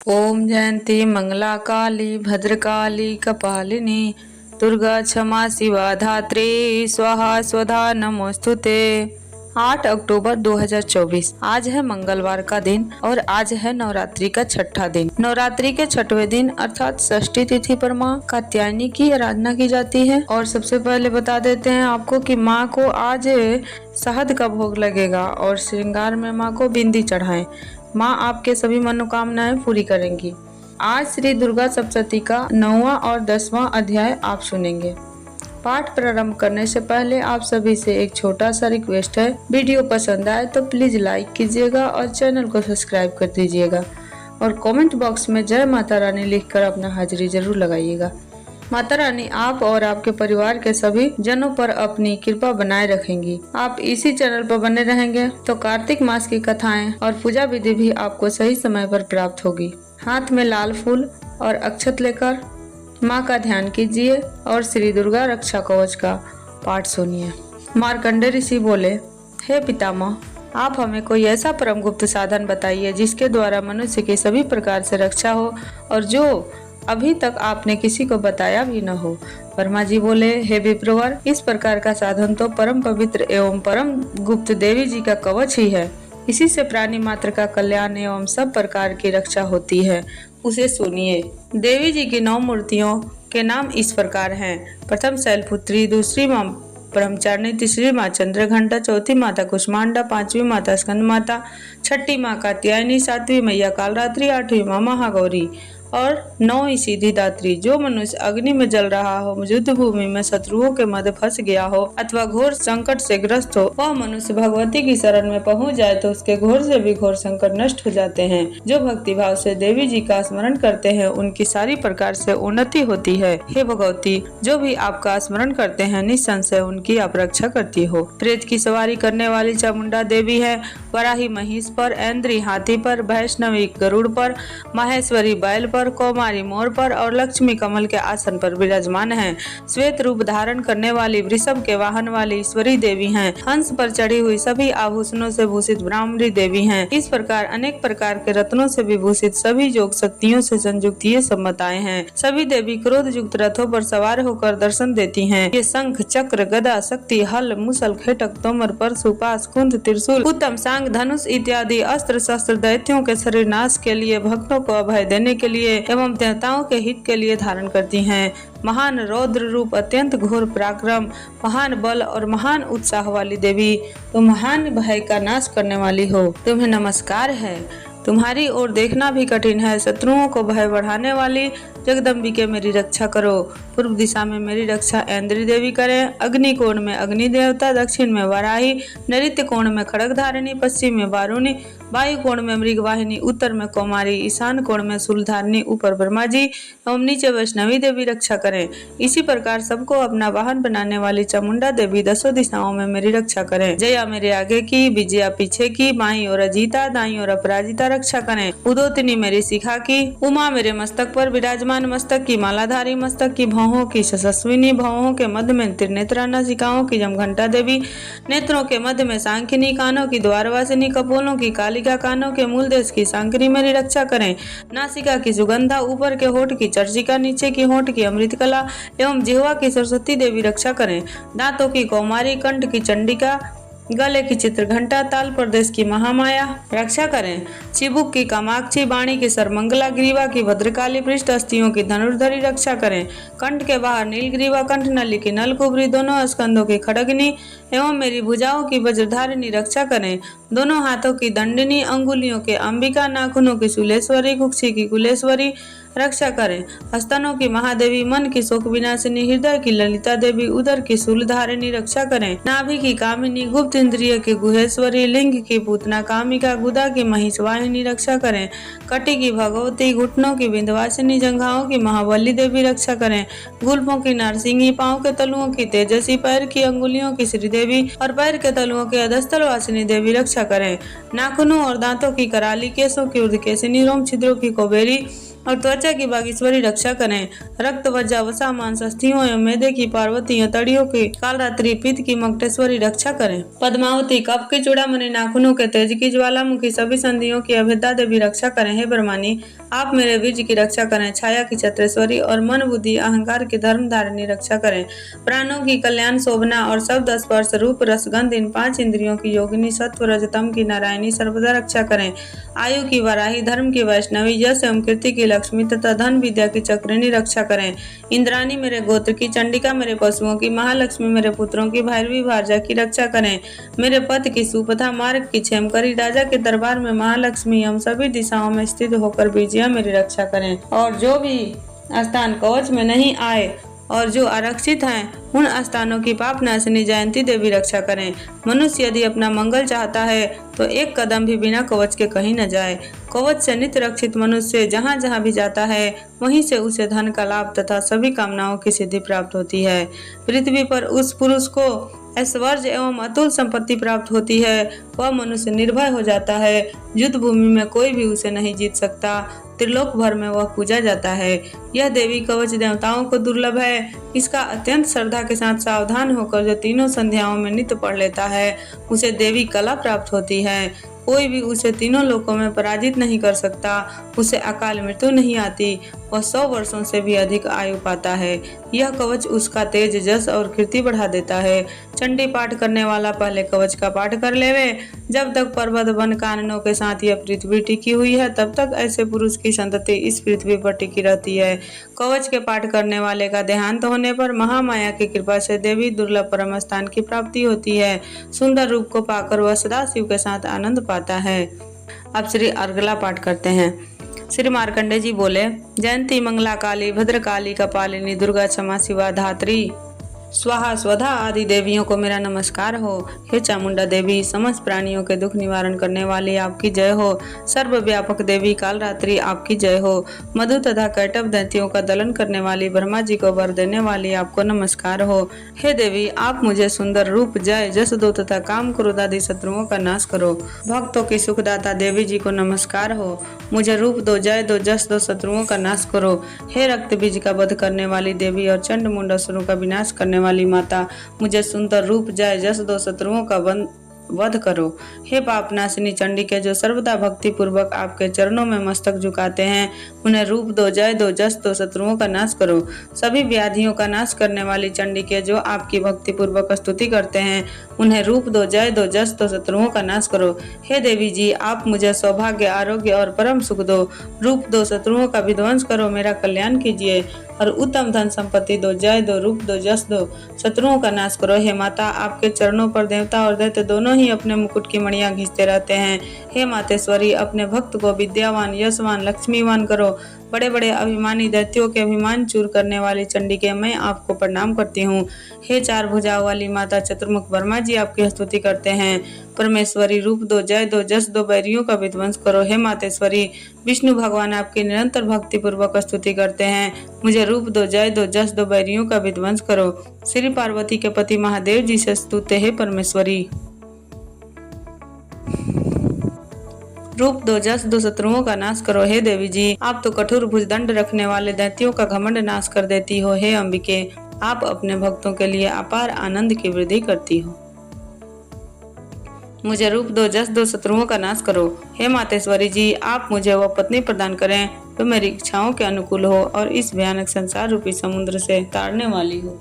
ओम जयंती मंगला काली भद्रकाली कपालिनी दुर्गा क्षमा शिवा धात्री स्वाहा स्वधा नमोस्तुते। 8 अक्टूबर 2024 आज है मंगलवार का दिन और आज है नवरात्रि का छठा दिन। नवरात्रि के छठवें दिन अर्थात षष्ठी तिथि पर माँ कात्यायनी की आराधना की जाती है। और सबसे पहले बता देते हैं आपको कि माँ को आज शहद का भोग लगेगा और श्रृंगार में माँ को बिंदी चढ़ाएं। माँ आपके सभी मनोकामनाएं पूरी करेंगी। आज श्री दुर्गा सप्तशती का 9वां और 10वां अध्याय आप सुनेंगे। पाठ प्रारंभ करने से पहले आप सभी से एक छोटा सा रिक्वेस्ट है, वीडियो पसंद आए तो प्लीज लाइक कीजिएगा और चैनल को सब्सक्राइब कर दीजिएगा और कमेंट बॉक्स में जय माता रानी लिखकर अपना हाजिरी जरूर लगाइएगा। माता रानी आप और आपके परिवार के सभी जनों पर अपनी कृपा बनाए रखेंगी। आप इसी चैनल पर बने रहेंगे तो कार्तिक मास की कथाएं और पूजा विधि भी आपको सही समय पर प्राप्त होगी। हाथ में लाल फूल और अक्षत लेकर माँ का ध्यान कीजिए और श्री दुर्गा रक्षा कवच का पाठ सुनिए। मार्कंडेय ऋषि बोले, हे पितामह, आप हमें कोई ऐसा परम गुप्त साधन बताइए जिसके द्वारा मनुष्य की सभी प्रकार से रक्षा हो और जो अभी तक आपने किसी को बताया भी न हो। ब्रह्मा जी बोले, हे विप्रवर, इस प्रकार का साधन तो परम पवित्र एवं परम गुप्त देवी जी का कवच ही है। इसी से प्राणी मात्र का कल्याण एवं सब प्रकार की रक्षा होती है। उसे सुनिए। देवी जी की 9 मूर्तियों के नाम इस प्रकार हैं। प्रथम शैलपुत्री, दूसरी माँ ब्रह्मचारिणी, तीसरी माँ चंद्रघंटा, चौथी माता कुष्मांडा, 5वीं माता स्कंद माता, 6ठी माँ कात्यायनी, 7वीं मैया कालरात्रि, 8वीं माँ महागौरी और 9वीं सिद्धिदात्री। जो मनुष्य अग्नि में जल रहा हो, युद्ध भूमि में शत्रुओं के मध्य फंस गया हो अथवा घोर संकट से ग्रस्त हो, वह मनुष्य भगवती की शरण में पहुंच जाए तो उसके घोर से भी घोर संकट नष्ट हो जाते हैं। जो भक्ति भाव से देवी जी का स्मरण करते हैं उनकी सारी प्रकार से उन्नति होती है। हे भगवती, जो भी आपका स्मरण करते हैं निसंशय उनकी आप रक्षा करती हो। प्रेत की सवारी करने वाली चामुंडा देवी है। वराही महिष पर, ऐन्द्री हाथी पर, वैष्णवी गरुड़ पर, माहेश्वरी बैल पर, कौमारी मोर पर और लक्ष्मी कमल के आसन पर विराजमान हैं। श्वेत रूप धारण करने वाली वृषभ के वाहन वाली ईश्वरी देवी हैं। हंस पर चढ़ी हुई सभी आभूषणों से भूषित ब्राह्मणी देवी हैं। इस प्रकार अनेक प्रकार के रत्नों से विभूषित सभी योग शक्तियों से संयुक्त ये सब माताएं हैं। सभी देवी क्रोध युक्त रथों पर सवार होकर दर्शन देती हैं। ये शंख, चक्र, गदा, शक्ति, हल, मुसल, खेटक, तोमर, परशु, पास, कुंद, त्रिशूल, उत्तम, सांग, धनुष इत्यादि अस्त्र शस्त्र दैत्यों के शरीर नाश के लिए, भक्तों को अभय देने के लिए एवं देवताओं के हित के लिए धारण करती हैं। महान रौद्र रूप, अत्यंत घोर पराक्रम, महान बल और महान उत्साह वाली देवी, तुम महान भय का नाश करने वाली हो। तुम्हें नमस्कार है। तुम्हारी ओर देखना भी कठिन है। शत्रुओं को भय बढ़ाने वाली जगदम्बिके मेरी रक्षा करो। पूर्व दिशा में मेरी रक्षा ऐन्द्री देवी करें। अग्नि कोण में अग्नि देवता, दक्षिण में वराही, नैऋत्य कोण में खड़गधारिणी, पश्चिम में वारुणी, वायु कोण में मृगवाहिनी, उत्तर में कौमारी, ईशान कोण में शूलधारिणी, ऊपर ब्रह्मा जी एवं नीचे वैष्णवी देवी रक्षा करें। इसी प्रकार सबको अपना वाहन बनाने वाली चामुंडा देवी 10 दिशाओं में मेरी रक्षा करें। जया मेरे आगे की, विजया पीछे की, बाईं ओर अजीता, दाईं ओर अपराजिता रक्षा करें। उदोतिनी मेरी शिखा की, उमा मेरे मस्तक पर विराजमान, मस्तक की मालाधारी, मस्तक की भौहों की शशस्विनी, भौहों के मध्य में त्रिनेत्रा, नासिकाओं की जमघंटा देवी, नेत्रों के मध्य में सांखिनी, कानों की द्वारवासिनी, कपोलों की कालिका, कानों के मूल देश की सांकरी मेरी रक्षा करें। नासिका की सुगंधा, ऊपर के होठ की चर्चिका, नीचे की होठ की अमृतकला एवं जिह्वा की सरस्वती देवी रक्षा करें। दांतों की कौमारी, कंठ की चंडिका, गले की चित्रघंटा, ताल प्रदेश की महामाया रक्षा करें। चिबुक की कामाक्षी, वाणी की सरमंगला, ग्रीवा की भद्रकाली, पृष्ठ अस्थियों की धनुर्धरी रक्षा करें। कंठ के बाहर नीलग्रीवा, कंठ नली की नलकुबरी, दोनों स्कंदों की खड़गनी एवं मेरी भुजाओं की वज्रधारिणी रक्षा करें। दोनों हाथों की दंडिनी, अंगुलियों के अंबिका, नाखूनों की शूलेश्वरी, कुक्षी की कुलेश्वरी रक्षा करें। स्तनों की महादेवी, मन की शोक विनाशिनी, हृदय की ललिता देवी, उदर की शूलधारिणी रक्षा करें। नाभि की कामिनी, गुप्त इंद्रिय की गुहेश्वरी, लिंग की पूतना कामिका, गुदा की महिषवाहिनी रक्षा करें। कटी की भगवती, घुटनों की विंध्यवासिनी, जंघाओं की महाबली देवी रक्षा करें। गुल्फों की नरसिंही, पांव के तलुओं की तेजसी, पैर की अंगुलियों की श्रीदेवी और पैर के तलुओं की अधस्थल वासिनी देवी रक्षा करें। नाखूनों और दांतों की कराली, केशों की ऊर्ध्वकेशिनी, रोम छिद्रों की कुबेरी, और त्वचा की बागेश्वरी रक्षा करें। रक्त वज्जा वसा मांस अस्थियों एवं मैदे की पार्वती हथड़ियों की कालरात्रि पित्त की मकटेश्वरी रक्षा करें। पद्मावती कफ की चूड़ामणि नाखूनों के तेज की ज्वालामुखी सभी संधियों की अभेदा देवी रक्षा करें। हे ब्रह्मानी आप मेरे बीज की रक्षा करें। छाया की छत्रेश्वरी और मन बुद्धि अहंकार की धर्म धारिणी रक्षा करें। प्राणों की कल्याण शोभना और शब्द स्पर्श रूप रसगंध इन 5 इंद्रियों की योगिनी सत्व रजतम की नारायणी सर्वदा रक्षा करें। आयु की वाराही धर्म की वैष्णवी यश एवं कीर्ति की लक्ष्मी तथा धन विद्या की चक्रिणी रक्षा करें। इंद्राणी मेरे गोत्र की, चंडिका मेरे पशुओं की, महालक्ष्मी मेरे पुत्रों की, भैरवी भारजा की रक्षा करें। मेरे पथ की सुपथा मार्ग की क्षेमकरी राजा के दरबार में महालक्ष्मी हम सभी दिशाओं में स्थित होकर विजया मेरी रक्षा करें। और जो भी स्थान कवच में नहीं आए और जो आरक्षित हैं उन स्थानों की पाप नाशिनी जयंती देवी रक्षा करें। मनुष्य यदि अपना मंगल चाहता है तो एक कदम भी बिना कवच के कहीं न जाए। कवच से नित्य रक्षित मनुष्य जहाँ जहाँ भी जाता है वहीं से उसे धन का लाभ तथा सभी कामनाओं की सिद्धि प्राप्त होती है। पृथ्वी पर उस पुरुष को ऐश्वर्य एवं अतुल संपत्ति प्राप्त होती है। वह मनुष्य निर्भय हो जाता है। युद्ध भूमि में कोई भी उसे नहीं जीत सकता। त्रिलोक भर में वह पूजा जाता है। यह देवी कवच देवताओं को दुर्लभ है। इसका अत्यंत श्रद्धा के साथ सावधान होकर जो तीनों संध्याओं में नित्य पढ़ लेता है उसे देवी कला प्राप्त होती है। कोई भी उसे तीनों लोकों में पराजित नहीं कर सकता। उसे अकाल मृत्यु नहीं आती। वह 100 वर्षों से भी अधिक आयु पाता है। यह कवच उसका तेज जस और कीर्ति बढ़ा देता है। चंडी पाठ करने वाला पहले कवच का पाठ कर लेवे। जब तक पर्वत वन काननों के साथ यह पृथ्वी टिकी हुई है तब तक ऐसे पुरुष की संतति इस पृथ्वी पर टिकी रहती है। कवच के पाठ करने वाले का देहांत होने पर महामाया की कृपा से देवी दुर्लभ परम स्थान की प्राप्ति होती है। सुंदर रूप को पाकर वह सदा शिव के साथ आनंद पाता है। अब श्री अर्गला पाठ करते हैं। श्री मार्कंडे जी बोले, जयंती मंगला काली भद्रकाली कपालिनी दुर्गा क्षमा शिवा धात्री स्वाहा स्वधा आदि देवियों को मेरा नमस्कार हो। हे चामुंडा देवी समस्त प्राणियों के दुख निवारण करने वाली आपकी जय हो। सर्वव्यापक देवी कालरात्रि आपकी जय हो। मधु तथा कैटव दैत्यों का दलन करने वाली ब्रह्मा जी को वर देने वाली आपको नमस्कार हो। हे देवी आप मुझे सुंदर रूप जय जस दो तथा काम क्रोध आदि शत्रुओं का नाश करो। भक्तों की सुखदाता देवी जी को नमस्कार हो। मुझे रूप दो जय दो जस दो शत्रुओं का नाश करो। हे रक्त बीज का वध करने वाली देवी और चंड मुंड असुरों का विनाश करने वाली माता मुझे सुंदर रूप जय जस दो शत्रुओं का वध करो। हे पाप नाशिनी चंडिके जो सर्वदा भक्ति पूर्वक आपके चरणों में मस्तक झुकाते हैं उन्हें रूप दो जय दो जस दो शत्रुओं का नाश करो। सभी व्याधियों का नाश करने वाली चंडिके जो आपकी भक्ति पूर्वक स्तुति करते हैं उन्हें रूप दो जय दो जस दो शत्रुओं का नाश करो। हे देवी जी आप मुझे सौभाग्य आरोग्य और परम सुख दो। रूप दो शत्रुओं का विध्वंस करो मेरा कल्याण कीजिए और उत्तम धन संपत्ति दो जय दो रूप दो जस दो शत्रुओं का नाश करो। हे माता आपके चरणों पर देवता और दैत्य दोनों ही अपने मुकुट की मणियां घिसते रहते हैं। हे मातेश्वरी अपने भक्त को विद्यावान यशवान लक्ष्मीवान करो। बड़े बड़े अभिमानी दैत्यों के अभिमान चूर करने वाली चंडिके मैं आपको प्रणाम करती हूँ। हे 4 भुजाओं वाली माता चतुर्मुख वर्मा जी आपकी स्तुति करते हैं। परमेश्वरी रूप दो जय दो जस दो बैरियों का विध्वंस करो। हे मातेश्वरी विष्णु भगवान आपकी निरंतर भक्ति पूर्वक स्तुति करते हैं। मुझे रूप दो जय दो जस दो बैरियों का विध्वंस करो। श्री पार्वती के पति महादेव जी से स्तुते हे परमेश्वरी रूप दो जस दो शत्रुओं का नाश करो। हे देवी जी आप तो कठोर भुजदंड रखने वाले दैत्यों का घमंड नाश कर देती हो। हे अंबिके आप अपने भक्तों के लिए अपार आनंद की वृद्धि करती हो। मुझे रूप दो जस दो शत्रुओं का नाश करो। हे मातेश्वरी जी आप मुझे वह पत्नी प्रदान करें जो मेरी इच्छाओं के अनुकूल हो और इस भयानक संसार रूपी समुद्र से तारने वाली हो।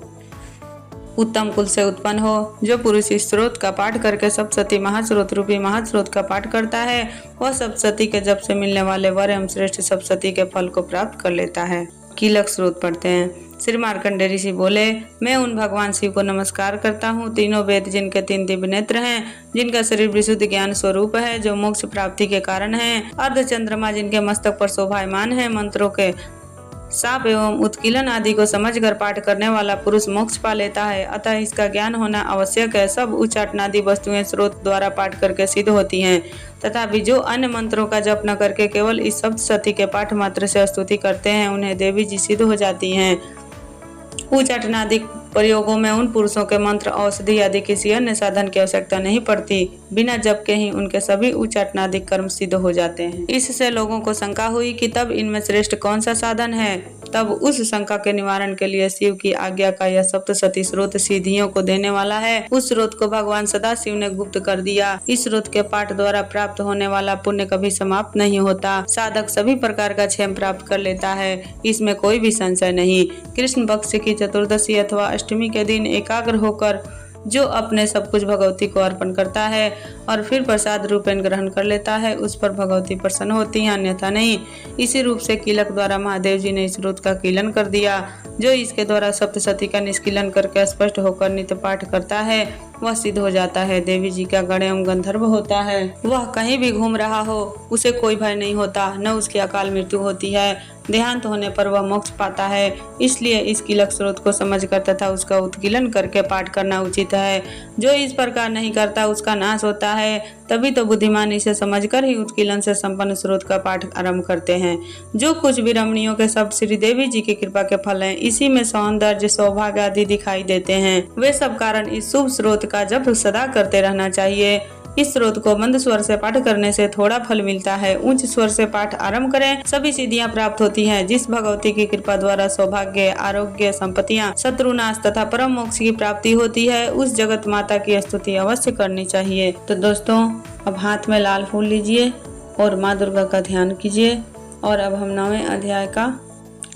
उत्तम कुल से उत्पन्न हो। जो पुरुष इस स्रोत का पाठ करके सप्तशती महास्रोत रूपी महास्रोत का पाठ करता है वह सप्तशती के जप से मिलने वाले वर एवं श्रेष्ठ सप्तशती के फल को प्राप्त कर लेता है। कीलक स्रोत पढ़ते हैं। श्री मार्कंडे ऋषि बोले, मैं उन भगवान शिव को नमस्कार करता हूँ तीनों वेद जिनके 3 दिव्य नेत्र हैं, जिनका शरीर विशुद्ध ज्ञान स्वरूप है, जो मोक्ष प्राप्ति के कारण है, अर्ध चंद्रमा जिनके मस्तक पर शोभायमान है, मंत्रों के साप एवं उत्कीलन आदि को समझकर पाठ करने वाला पुरुष मोक्ष पा लेता है। अतः इसका ज्ञान होना आवश्यक है। सब उच्चाटन आदि वस्तुएं स्रोत द्वारा पाठ करके सिद्ध होती हैं तथा भी जो अन्य मंत्रों का जप न करके केवल इस सप्तशती के पाठ मात्र से स्तुति करते हैं उन्हें देवी जी सिद्ध हो जाती हैं। उच्चाटन आदि प्रयोगों में उन पुरुषों के मंत्र, औषधि आदि किसी अन्य साधन की आवश्यकता नहीं पड़ती। बिना जप के ही उनके सभी उच्चाटनादिक कर्म सिद्ध हो जाते हैं। इससे लोगों को शंका हुई कि तब इनमें श्रेष्ठ कौन सा साधन है। तब उस शंका के निवारण के लिए शिव की आज्ञा का यह सप्तशती स्रोत सिद्धियों को देने वाला है। उस स्रोत को भगवान सदाशिव ने गुप्त कर दिया। इस स्रोत के पाठ द्वारा प्राप्त होने वाला पुण्य कभी समाप्त नहीं होता। साधक सभी प्रकार का क्षेम प्राप्त कर लेता है, इसमें कोई भी संशय नहीं। कृष्ण पक्ष की चतुर्दशी अथवा अष्टमी के दिन एकाग्र होकर जो अपने सब कुछ भगवती को अर्पण करता है और फिर प्रसाद रूपेण ग्रहण कर लेता है, उस पर भगवती प्रसन्न होती है, अन्यथा नहीं। इसी रूप से कीलक द्वारा महादेव जी ने इस स्रोत का कीलन कर दिया। जो इसके द्वारा सप्तशती का निष्कीलन करके स्पष्ट होकर नित्य पाठ करता है वह सिद्ध हो जाता है। देवी जी का गण एवं गंधर्व होता है। वह कहीं भी घूम रहा हो उसे कोई भय नहीं होता, न उसकी अकाल मृत्यु होती है। देहांत होने पर वह मोक्ष पाता है। इसलिए इस कीलक स्रोत को समझकर तथा उसका उत्कीलन करके पाठ करना उचित है। जो इस प्रकार नहीं करता उसका नाश होता है। तभी तो बुद्धिमान इसे समझकर ही उत्कीलन से संपन्न स्रोत का पाठ आरंभ करते हैं। जो कुछ भी रमणियों के शब्द श्री देवी जी की कृपा के फल हैं, इसी में सौंदर्य, सौभाग्य आदि दिखाई देते हैं। वे सब कारण इस शुभ स्रोत का जप सदा करते रहना चाहिए। इस स्रोत को मंद स्वर से पाठ करने से थोड़ा फल मिलता है। उच्च स्वर से पाठ आरंभ करें, सभी सिद्धियां प्राप्त होती हैं। जिस भगवती की कृपा द्वारा सौभाग्य, आरोग्य, संपत्तियां, शत्रुनाश तथा परम मोक्ष की प्राप्ति होती है, उस जगत माता की स्तुति अवश्य करनी चाहिए। तो दोस्तों, अब हाथ में लाल फूल लीजिए और माँ दुर्गा का ध्यान कीजिए। और अब हम 9वें अध्याय का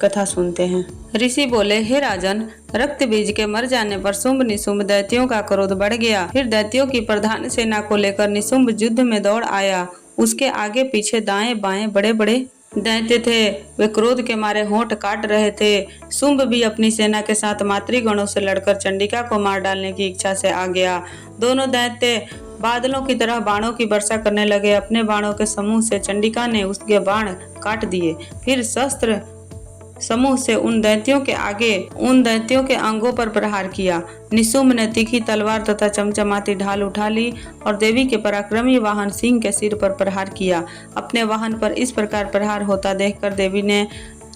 कथा सुनते हैं। ऋषि बोले, हे राजन, रक्त बीज के मर जाने पर शुंभ निशुंभ दैत्यों का क्रोध बढ़ गया। फिर दैत्यों की प्रधान सेना को लेकर निशुंभ युद्ध में दौड़ आया। उसके आगे पीछे दाएं बाएं बड़े बड़े दैत्य थे। वे क्रोध के मारे होंठ काट रहे थे। शुंभ भी अपनी सेना के साथ मातृगणों से लड़कर चंडिका को मार डालने की इच्छा से आ गया। दोनों दैत्य बादलों की तरह बाणों की वर्षा करने लगे। अपने बाणों के समूह से चंडिका ने उसके बाण काट दिए। फिर शस्त्र समूह से उन दैत्यों के अंगों पर प्रहार किया। निशुंभ ने तीखी तलवार तथा चमचमाती ढाल उठा ली और देवी के पराक्रमी वाहन सिंह के सिर पर प्रहार किया। अपने वाहन पर इस प्रकार प्रहार होता देखकर देवी ने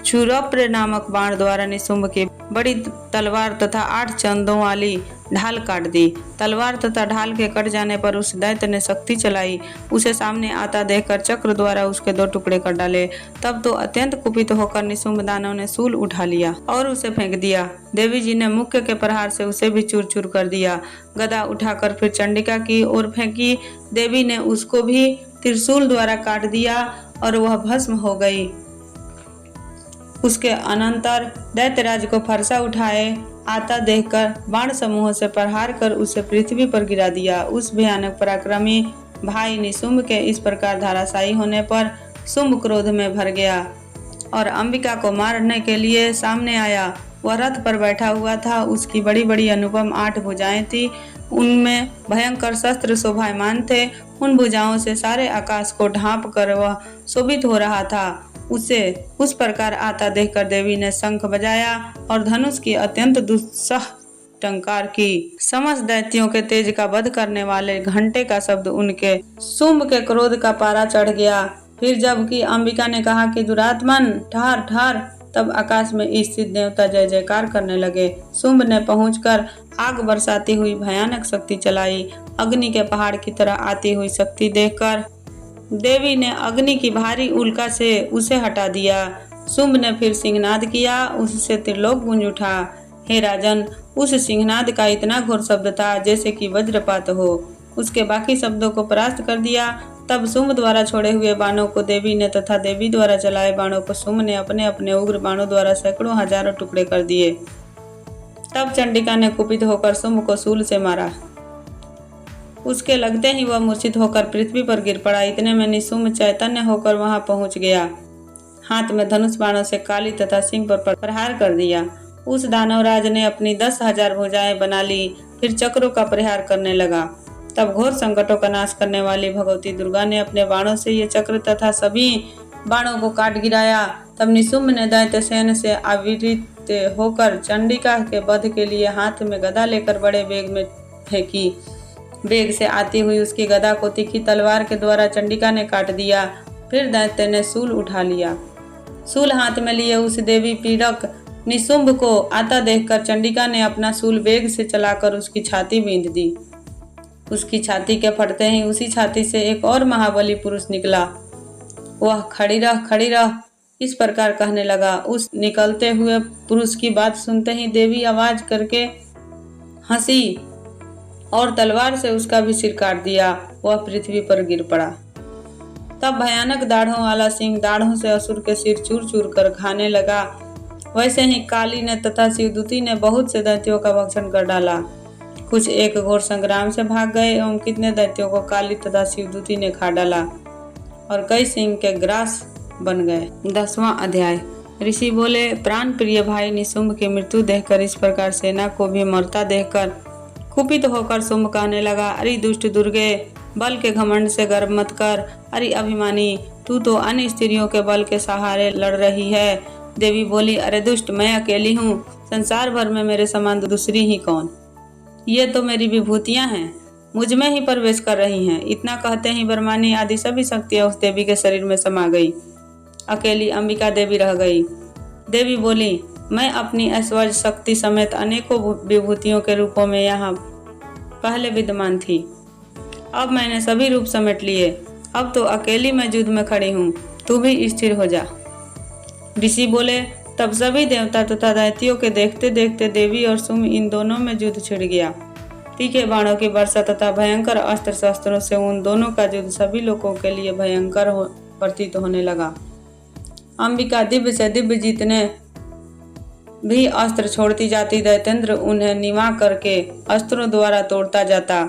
क्षुरप्र नामक बाण द्वारा निशुंभ की बड़ी तलवार तथा 8 चंदों वाली ढाल काट दी। तलवार तथा ढाल के कट जाने पर उस दैत्य ने शक्ति चलाई। उसे सामने आता देखकर चक्र द्वारा उसके 2 टुकड़े कर डाले। तब तो अत्यंत कुपित होकर निशुंभ दानव ने शूल उठा लिया और उसे फेंक दिया। देवी जी ने मुक्के के प्रहार से उसे भी चूर चूर कर दिया। गदा उठाकर फिर चंडिका की ओर फेंकी। देवी ने उसको भी त्रिशूल द्वारा काट दिया और वह भस्म हो गई। उसके अनंतर दैत्यराज को फरसा उठाए आता देखकर बाण समूह से प्रहार कर उसे पृथ्वी पर गिरा दिया। उस भयानक पराक्रमी भाई निशुंभ के इस प्रकार धराशायी होने पर शुंभ क्रोध में भर गया और अंबिका को मारने के लिए सामने आया। वह रथ पर बैठा हुआ था। उसकी बड़ी बड़ी अनुपम 8 भुजाएं थी। उनमें भयंकर शस्त्र शोभायमान थे। उन भुजाओं से सारे आकाश को ढांप कर वह शोभित हो रहा था। उसे उस प्रकार आता देखकर देवी ने शंख बजाया और धनुष की अत्यंत दुस्सह टंकार की। समस्त दैत्यों के तेज का वध करने वाले घंटे का शब्द उनके शुंभ के क्रोध का पारा चढ़ गया। फिर जबकि अंबिका ने कहा कि दुरात्मन ठहर ठहर, तब आकाश में स्थित देवता जय जयकार करने लगे। शुंभ ने पहुंचकर आग बरसाती हुई भयानक शक्ति चलाई। अग्नि के पहाड़ की तरह आती हुई शक्ति देखकर देवी ने अग्नि की भारी उल्का से उसे हटा दिया। शुंभ ने फिर सिंहनाद किया। उससे त्रिलोक गूंज उठा। हे राजन, उस सिंहनाद का इतना घोर शब्द था जैसे कि वज्रपात हो। उसके बाकी शब्दों को परास्त कर दिया। तब शुंभ द्वारा छोड़े हुए बाणों को देवी ने तथा देवी द्वारा चलाए बाणों को शुंभ ने अपने अपने उग्र बाणों द्वारा सैकड़ों हजारों टुकड़े कर दिए। तब चंडिका ने कुपित होकर शुंभ को शूल से मारा। उसके लगते ही वह मूर्छित होकर पृथ्वी पर गिर पड़ा। इतने में निशुंभ चैतन्य होकर वहां पहुंच गया। हाथ में धनुष बाणों से काली तथा सिंह पर प्रहार कर दिया। उस दानवराज ने अपनी 10,000 भुजाएं बना ली। फिर चक्रों का प्रहार करने लगा। तब घोर संकटों का नाश करने वाली भगवती दुर्गा ने अपने बाणों से ये चक्र तथा सभी बाणों को काट गिराया। तब निशुंभ ने दैत्य सेन से आवृत होकर चंडिका के वध के लिए हाथ में गदा लेकर बड़े वेग में फेंकी। वेग से आती हुई उसकी गदा को तीखी तलवार के द्वारा चंडिका ने काट दिया। फिर दैत्य ने शूल उठा लिया। शूल हाथ में लिए उस देवी पीड़क निशुंभ को आता देखकर चंडिका ने अपना शूल वेग से चलाकर उसकी छाती बींध दी। उसकी छाती के फटते ही उसी छाती से एक और महाबली पुरुष निकला। वह खड़ी रह इस प्रकार कहने लगा। उस निकलते हुए पुरुष की बात सुनते ही देवी आवाज करके हंसी और तलवार से उसका भी सिर काट दिया। वह पृथ्वी पर गिर पड़ा। तब भयानक दाढ़ों वाला सिंह दाढ़ों से असुर के सिर चूर चूर कर खाने लगा। वैसे ही काली ने तथा शिवदूती ने बहुत से दैत्यों का भक्षण कर डाला। कुछ एक घोर संग्राम से भाग गए एवं कितने दैत्यों को काली तथा शिवदूती ने खा डाला और कई सिंह के ग्रास बन गए। 10वां अध्याय। ऋषि बोले, प्राण प्रिय भाई निशुंभ की मृत्यु देखकर इस प्रकार सेना को भी मरता देखकर कुपित होकर शुंभ कहने लगा, अरे दुष्ट दुर्गे, बल के घमंड से गर्व मत कर। अरे अभिमानी, तू तो अन्य स्त्रियों के बल के सहारे लड़ रही है। देवी बोली, अरे दुष्ट, मैं अकेली हूँ, संसार भर में मेरे समान दूसरी ही कौन। ये तो मेरी विभूतियां हैं, मुझ में ही प्रवेश कर रही हैं। इतना कहते ही ब्रह्मानी आदि सभी शक्तियां उस देवी के शरीर में समा गई। अकेली अंबिका देवी रह गई। देवी बोली, मैं अपनी ऐश्वर्य शक्ति समेत अनेकों विभूतियों के रूपों में यहाँ पहले विद्यमान थी। अब मैंने सभी रूप समेट लिए। अब तो अकेली मैं युद्ध में खड़ी हूँ, तू भी स्थिर हो जा। ऋषि बोले, तब सभी देवता तथा दैत्यों के देखते देखते देवी और शुंभ इन दोनों में युद्ध छिड़ गया। तीखे बाणों की वर्षा तथा भयंकर अस्त्र शस्त्रों से उन दोनों का युद्ध सभी लोगों के लिए भयंकर प्रतीत होने लगा। अंबिका दिव्य से दिव्य जीतने भी अस्त्र छोड़ती जाती, दैत्येंद्र उन्हें निवा करके अस्त्रों द्वारा तोड़ता जाता।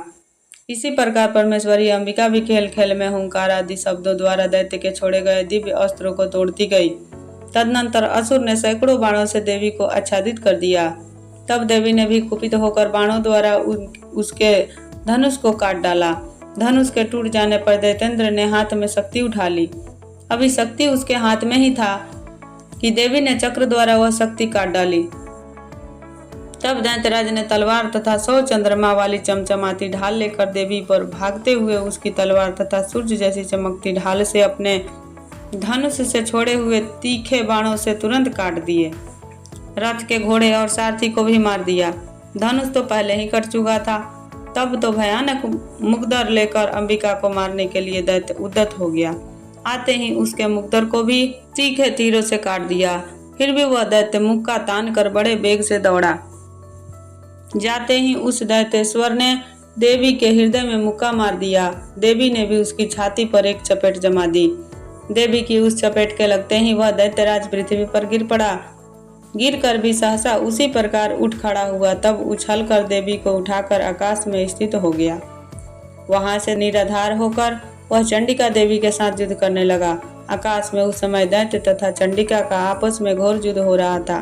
इसी प्रकार परमेश्वरी अंबिका भी खेल खेल में हुंकार आदि शब्दों द्वारा दैत्य के छोड़े गए दिव्य अस्त्रों को तोड़ती गई। तदनंतर असुर ने सैकड़ों बाणों से देवी को आच्छादित कर दिया। तब देवी ने भी कुपित होकर बाणों द्वारा उसके धनुष को काट डाला। धनुष के टूट जाने पर दैत्येंद्र ने हाथ में शक्ति उठा ली। अभी शक्ति उसके हाथ में ही था कि देवी ने चक्र द्वारा वह शक्ति काट डाली। तब दैत्यराज ने तलवार तथा 100 चंद्रमा वाली चमचमाती ढाल लेकर देवी पर भागते हुए उसकी तलवार तथा सूर्य जैसी चमकती ढाल से अपने धनुष से छोड़े हुए तीखे बाणों से तुरंत काट दिए। रथ के घोड़े और सारथी को भी मार दिया। धनुष तो पहले ही कट चुका था। तब तो भयानक मुकदर लेकर अंबिका को मारने के लिए दैत्य उद्यत हो गया। आते ही उसके मुकदर को भी तीखे तीरों से काट दिया। फिर भी वह दैत्य मुक्का तान कर बड़े वेग से दौड़ा। जाते ही उस दैत्येश्वर ने देवी के हृदय में मुक्का मार दिया। देवी ने भी उसकी छाती पर एक चपेट जमा दी। देवी की उस चपेट के लगते ही वह दैत्यराज पृथ्वी पर गिर पड़ा। गिर कर भी सहसा उसी प्रकार उठ खड़ा हुआ। तब उछल कर देवी को उठाकर आकाश में स्थित हो गया। वहां से निराधार होकर वह चंडिका देवी के साथ युद्ध करने लगा। आकाश में उस समय दैत्य तथा चंडिका का आपस में घोर युद्ध हो रहा था।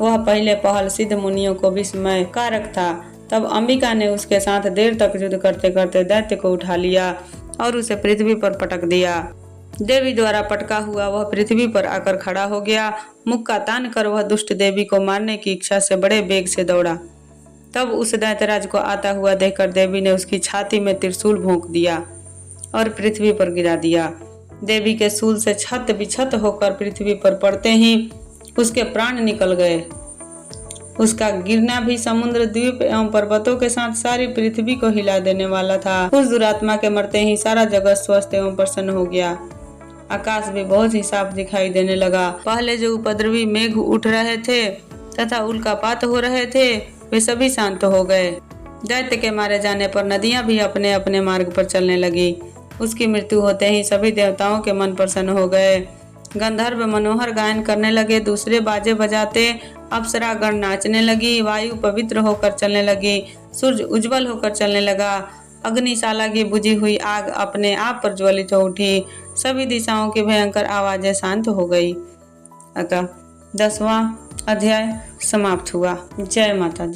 वह पहले पहल सिद्ध मुनियों को विस्मय कारक था। तब अंबिका ने उसके साथ देर तक युद्ध करते करते दैत्य को उठा लिया और उसे पृथ्वी पर पटक दिया। देवी द्वारा पटका हुआ वह पृथ्वी पर आकर खड़ा हो गया। मुक्का तान कर वह दुष्ट देवी को मारने की इच्छा से बड़े वेग से दौड़ा। तब उस दैत्यराज को आता हुआ देखकर देवी ने उसकी छाती में त्रिशूल भोंक दिया और पृथ्वी पर गिरा दिया। देवी के शूल से छत बिछत होकर पृथ्वी पर पड़ते ही उसके प्राण निकल गए। उसका गिरना भी समुद्र, द्वीप एवं पर्वतों के साथ सारी पृथ्वी को हिला देने वाला था। उस दुरात्मा के मरते ही सारा जगत स्वस्थ एवं प्रसन्न हो गया। आकाश भी बहुत ही साफ दिखाई देने लगा। पहले जो उपद्रवी मेघ उठ रहे थे तथा उल्कापात हो रहे थे, वे सभी शांत हो गए। दैत्य के मारे जाने पर नदियां भी अपने अपने मार्ग पर चलने लगी। उसकी मृत्यु होते ही सभी देवताओं के मन प्रसन्न हो गए। गंधर्व मनोहर गायन करने लगे, दूसरे बाजे बजाते, अप्सरागण नाचने लगी, वायु पवित्र होकर चलने लगी, सूर्य उज्जवल होकर चलने लगा, अग्निशाला की बुझी हुई आग अपने आप प्रज्वलित हो उठी, सभी दिशाओं की भयंकर आवाजें शांत हो गई। अतः 10वां अध्याय समाप्त हुआ। जय माता दी।